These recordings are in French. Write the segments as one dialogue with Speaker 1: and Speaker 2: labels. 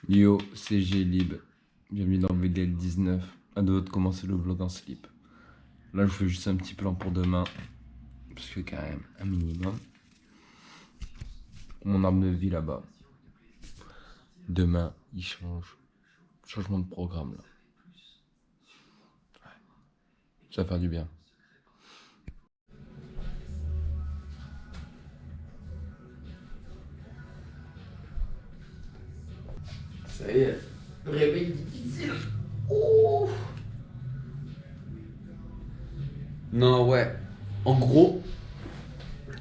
Speaker 1: Yo, c'est Glib. Bienvenue dans VDL 19. À deux de commencer le vlog en slip. Là, je fais juste un petit plan pour demain. Parce que, quand même, un minimum. Mon arme de vie là-bas. Demain, il change. Changement de programme là. Ça va faire du bien. Ça y est, réveil difficile. Oh. Non, ouais. En gros,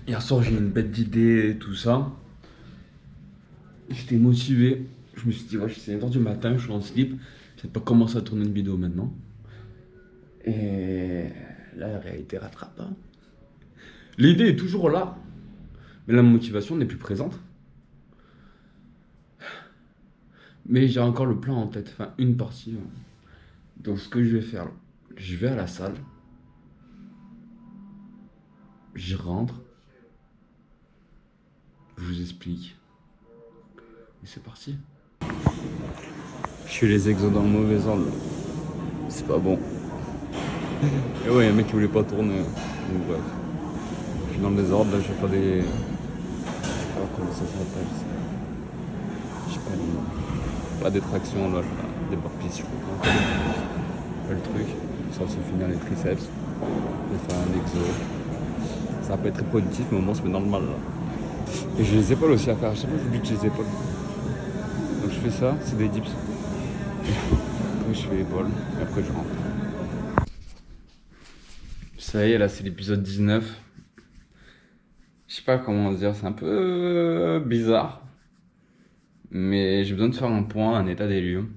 Speaker 1: hier soir, j'ai eu une bête d'idée et tout ça. J'étais motivé. Je me suis dit, ouais, c'est 1h du matin, je suis en slip. Je sais pas commencer à tourner une vidéo maintenant. Et la réalité rattrape, hein. L'idée est toujours là, mais la motivation n'est plus présente. Mais j'ai encore le plan en tête, enfin une partie. Donc ce que je vais faire, je vais à la salle, j'y rentre, je vous explique, et c'est parti. Je suis les exos dans le mauvais angle, c'est pas bon. Et ouais, y'a un mec qui voulait pas tourner, donc bref. Je suis dans le désordre, là je vais faire des... Je sais pas comment ça s'appelle, je sais pas le nom. La détraction, là, des burpees, je crois. Le truc, ça va se finir les triceps. Je vais faire un exo. Ça va pas être très productif, mais au moins on se met dans le mal là. Et j'ai les épaules aussi à faire. À chaque fois, j'oublie que j'ai les épaules. Donc je fais ça, c'est des dips. Après, je fais épaules. Et après, je rentre. Ça y est, là, c'est l'épisode 19. Je sais pas comment dire, c'est un peu bizarre. Mais j'ai besoin de faire un point, un état des lieux.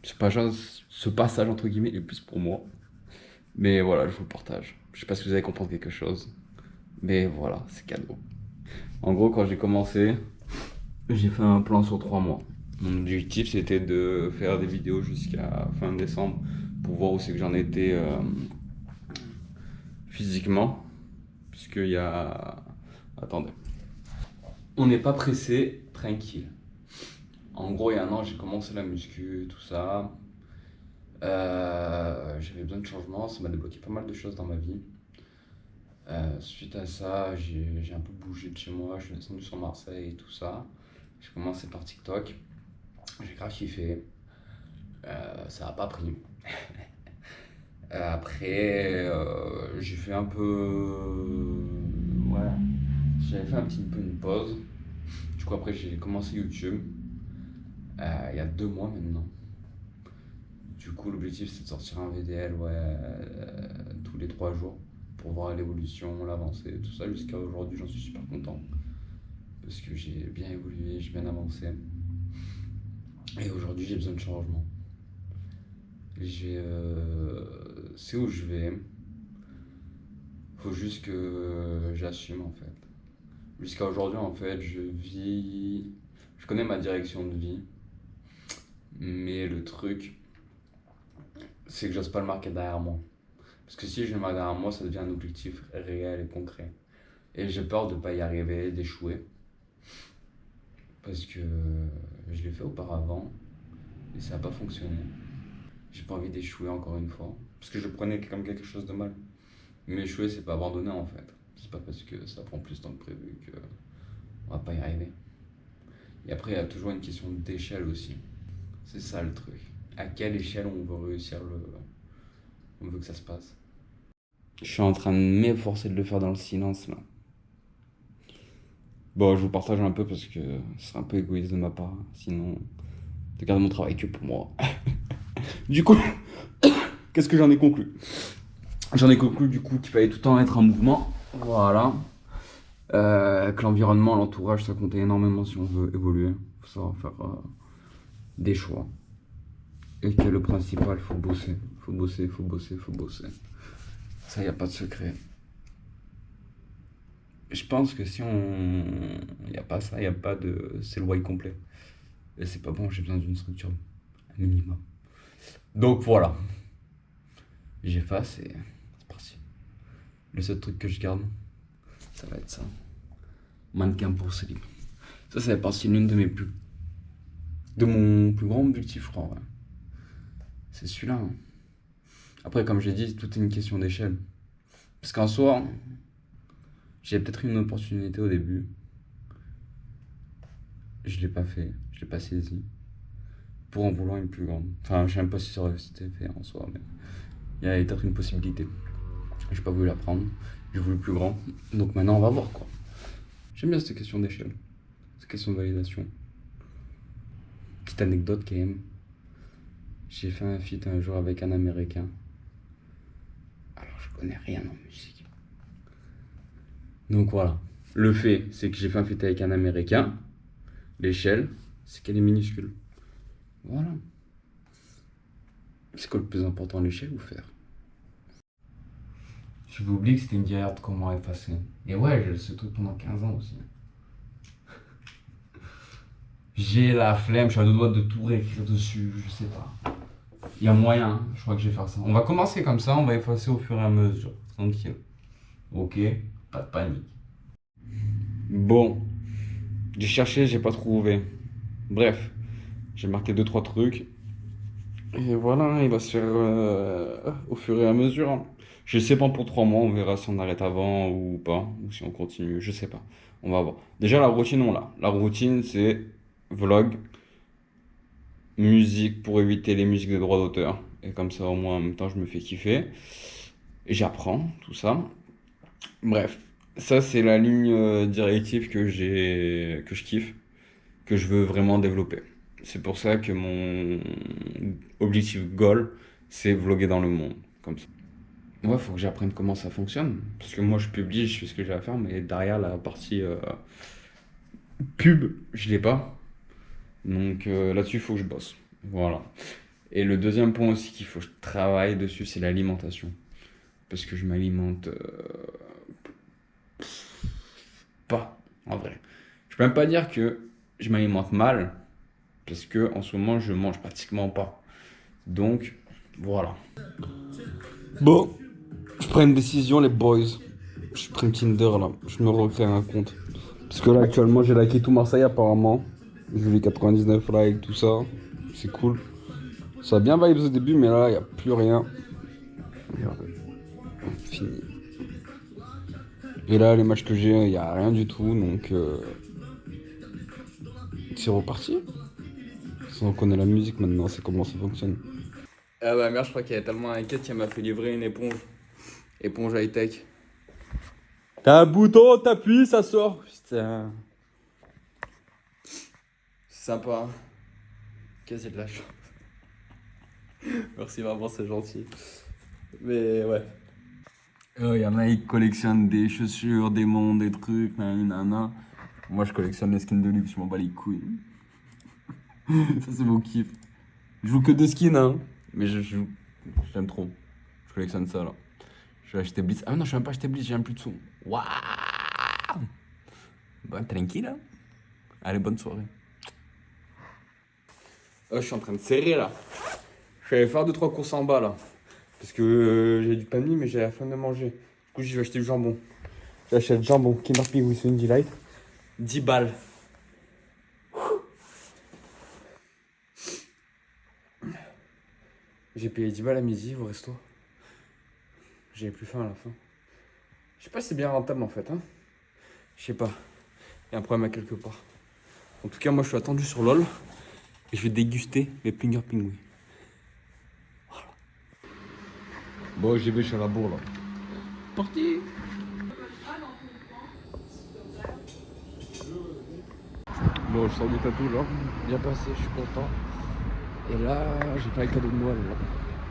Speaker 1: C'est pas genre ce passage entre guillemets est plus pour moi. Mais voilà, je vous le partage. Je sais pas si vous allez comprendre quelque chose. Mais voilà, c'est cadeau. En gros, quand j'ai commencé, j'ai fait un plan sur 3 mois. Mon objectif, c'était de faire des vidéos jusqu'à fin décembre pour voir où c'est que j'en étais physiquement. Puisqu'il y a... Attendez. On n'est pas pressé, tranquille. En gros, il y a un an, j'ai commencé la muscu, tout ça. J'avais besoin de changement, ça m'a débloqué pas mal de choses dans ma vie. Suite à ça, j'ai un peu bougé de chez moi, je suis descendu sur Marseille et tout ça. J'ai commencé par TikTok, j'ai grave kiffé. Ça a pas pris. Après, j'ai fait un peu. Voilà. J'avais fait un petit peu une pause. Du coup, après, j'ai commencé YouTube il y a 2 mois maintenant. Du coup, l'objectif c'est de sortir un VDL ouais, tous les 3 jours pour voir l'évolution, l'avancée, tout ça. Jusqu'à aujourd'hui, j'en suis super content parce que j'ai bien évolué, j'ai bien avancé. Et aujourd'hui, j'ai besoin de changement. C'est où je vais. Faut juste que j'assume en fait. Jusqu'à aujourd'hui, en fait, je vis. Je connais ma direction de vie, mais le truc, c'est que j'ose pas le marquer derrière moi. Parce que si je le marque derrière moi, ça devient un objectif réel et concret. Et j'ai peur de pas y arriver, d'échouer. Parce que je l'ai fait auparavant et ça n'a pas fonctionné. J'ai pas envie d'échouer encore une fois. Parce que je le prenais comme quelque chose de mal. Mais échouer, c'est pas abandonner en fait. C'est pas parce que ça prend plus de temps que prévu qu'on va pas y arriver. Et après, il y a toujours une question d'échelle aussi. C'est ça le truc. À quelle échelle on veut réussir on veut que ça se passe. Je suis en train de m'efforcer de le faire dans le silence là. Bon, je vous partage un peu parce que ce serait un peu égoïste de ma part. Sinon, je garde mon travail que pour moi. Du coup, qu'est-ce que j'en ai conclu? J'en ai conclu du coup qu'il fallait tout le temps être en mouvement. Voilà. Que l'environnement, l'entourage, ça comptait énormément si on veut évoluer. Il faut savoir faire des choix. Et que le principal, faut bosser. Faut bosser, faut bosser, faut bosser. Ça, y a pas de secret. Je pense que si on. Y a pas ça, y a pas de. C'est le why complet. Et c'est pas bon, j'ai besoin d'une structure. Un minimum. Donc voilà. J'efface et c'est parti. Le seul truc que je garde, ça va être ça. Mannequin pour slip. Ça fait partie de l'une de mes plus De mon plus grand objectif, je crois, ouais. C'est celui-là, hein. Après, comme j'ai dit, tout est une question d'échelle. Parce qu'en soi, j'ai peut-être eu une opportunité au début. Je l'ai pas fait, je l'ai pas saisi. Pour en vouloir une plus grande. Enfin, je sais même pas si ça aurait été fait en soi, mais il y a peut-être une possibilité. J'ai pas voulu la prendre, j'ai voulu plus grand. Donc maintenant, on va voir quoi. J'aime bien cette question d'échelle, cette question de validation. Petite anecdote quand même. J'ai fait un feat un jour avec un américain. Alors, je connais rien en musique. Donc voilà. Le fait, c'est que j'ai fait un feat avec un américain. L'échelle, c'est qu'elle est minuscule. Voilà. C'est quoi le plus important, l'échelle ou faire? J'avais oublié que c'était une galère de comment effacer. Et ouais, j'ai ce truc pendant 15 ans aussi. J'ai la flemme, je suis à deux doigts de tout réécrire dessus, je sais pas. Il y a moyen, hein, je crois que je vais faire ça. On va commencer comme ça, on va effacer au fur et à mesure. Tranquille. Ok, pas de panique. Bon, j'ai cherché, j'ai pas trouvé. Bref, j'ai marqué deux trois trucs. Et voilà, il va se faire au fur et à mesure, hein. Je sais pas pour 3 mois, on verra si on arrête avant ou pas, ou si on continue, je sais pas. On va voir. Déjà, la routine, on l'a. La routine, c'est vlog, musique pour éviter les musiques des droits d'auteur. Et comme ça, au moins, en même temps, je me fais kiffer. Et j'apprends tout ça. Bref, ça, c'est la ligne directive que je kiffe, que je veux vraiment développer. C'est pour ça que mon objectif goal, c'est vloguer dans le monde, comme ça. Ouais, faut que j'apprenne comment ça fonctionne. Parce que moi, je publie, je fais ce que j'ai à faire, mais derrière la partie pub, je l'ai pas. Donc là-dessus, il faut que je bosse. Voilà. Et le deuxième point aussi qu'il faut que je travaille dessus, c'est l'alimentation. Parce que je m'alimente pas, en vrai. Je peux même pas dire que je m'alimente mal, parce que en ce moment, je mange pratiquement pas. Donc, voilà. Bon, je prends une décision, les boys. Je supprime Tinder là, je me recrée un compte. Parce que là, actuellement, j'ai liké tout Marseille apparemment. J'ai vu 99 likes, tout ça. C'est cool. Ça a bien vibes au début, mais là, il n'y a plus rien. Merde. Fini. Et là, les matchs que j'ai, il n'y a rien du tout, donc c'est reparti. On connaît la musique maintenant, c'est comment ça fonctionne. Ah bah merde, je crois qu'elle est tellement inquiète qu'elle m'a fait livrer une éponge. Éponge high-tech. T'as un bouton, t'appuies, ça sort. Putain. C'est sympa. Quasi de la chance. Merci maman, c'est gentil. Mais ouais. Il y en a, ils collectionnent des chaussures, des montres, des trucs, nanana. Moi, je collectionne les skins de luxe, je m'en bats les couilles. Ça, c'est mon kiff. Je joue que de skins, hein. Mais je joue. J'aime trop. Je collectionne ça, là. Je vais acheter Blitz. Ah non, je vais même pas acheter Blitz, j'ai même plus de sous. Waouh! Bon, tranquille, hein. Allez, bonne soirée. Oh, je suis en train de serrer, là. Je vais aller faire 2-3 courses en bas, là. Parce que j'ai du panier, mais j'ai la faim de manger. Du coup, je vais acheter du jambon. J'achète jambon, Kinder Pig with Sunny Delight. 10 balles. J'ai payé 10 balles à midi au resto. J'avais plus faim à la fin. Je sais pas si c'est bien rentable en fait, hein. Je sais pas. Il y a un problème à quelque part. En tout cas, moi je suis attendu sur LOL. Et je vais déguster mes Finger Pingouins. Voilà. Bon, j'y vais, je suis à la bourre là. Parti! Bon, je sors du tatou là. Bien passé, je suis content. Et là, j'ai fait un cadeau de Noël là.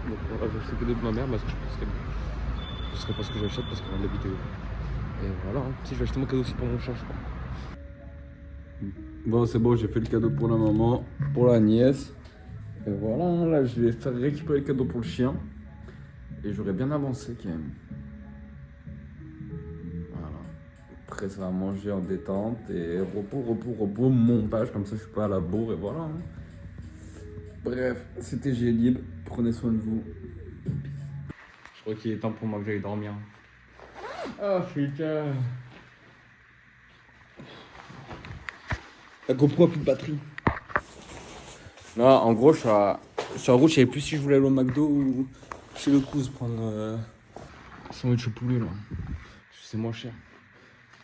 Speaker 1: Donc voilà, j'ai acheté le cadeau de ma mère, parce que je pense qu'elle ce serait pas ce que j'achète parce qu'elle regarde la vidéo. Et voilà, hein. Si je vais acheter mon cadeau aussi pour mon chat, je crois. Bon, c'est bon, j'ai fait le cadeau pour la maman, pour la nièce. Et voilà, hein, là, je vais faire récupérer le cadeau pour le chien. Et j'aurais bien avancé quand même. Voilà. Après, ça va manger en détente et repos, montage, comme ça je suis pas à la bourre et voilà, hein. Bref, c'était Gélib, prenez soin de vous. Je crois qu'il est temps pour moi que j'aille dormir. Ah putain. La GoPro a plus de batterie.
Speaker 2: Non, en gros, sur la route, je savais plus si je voulais aller au McDo ou chez le Cruz prendre sandwich au poulet là. Parce que c'est moins cher.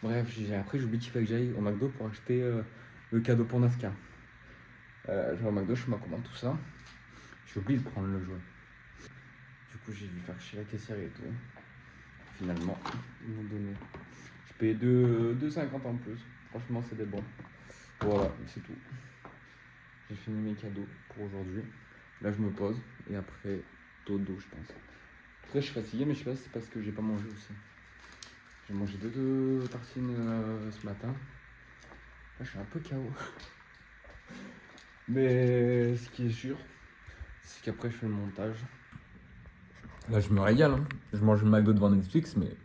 Speaker 2: Bref, après j'ai oublié qu'il fallait que j'aille au McDo pour acheter le cadeau pour Nazca. Je vais au McDo, je fais ma commande, tout ça. J'ai oublié de prendre le jouet. Du coup, j'ai dû faire chez la caissière et tout. Finalement, ils m'ont donné. J'ai payé 2,50 en plus. Franchement, c'était bon. Voilà, c'est tout. J'ai fini mes cadeaux pour aujourd'hui. Là, je me pose et après, dodo, je pense. Après, je suis fatigué, mais je sais pas si c'est parce que j'ai pas mangé aussi. J'ai mangé deux tartines ce matin. Là, je suis un peu KO. Mais ce qui est sûr, c'est qu'après, je fais le montage. Là, je me régale. Hein. Je mange le McDo devant Netflix, mais.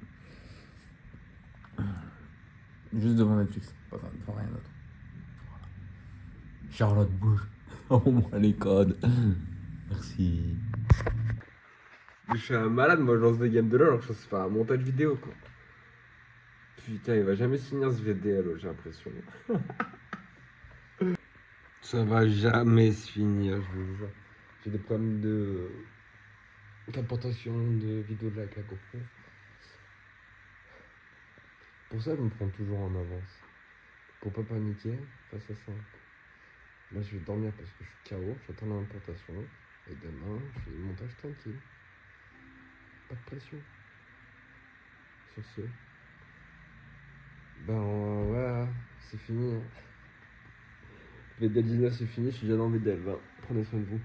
Speaker 2: Juste devant Netflix, pas devant rien d'autre. Charlotte bouge. Envoie-moi les codes. Merci. Je suis un malade, moi je lance des games de LoL alors que je sais faire un montage vidéo quoi. Putain, il va jamais se finir ce VDL, j'ai l'impression. Ça va jamais se finir, je vous jure. J'ai des problèmes de d'importation de vidéos de la GoPro. Pour ça, je me prends toujours en avance. Pour pas paniquer face à ça. Là, je vais dormir parce que je suis KO, j'attends l'importation. Et demain, je fais le montage tranquille. Pas de pression. Sur ce. Ben voilà, c'est fini. VDL 19 c'est fini, je suis déjà dans VDL 20. Prenez soin de vous.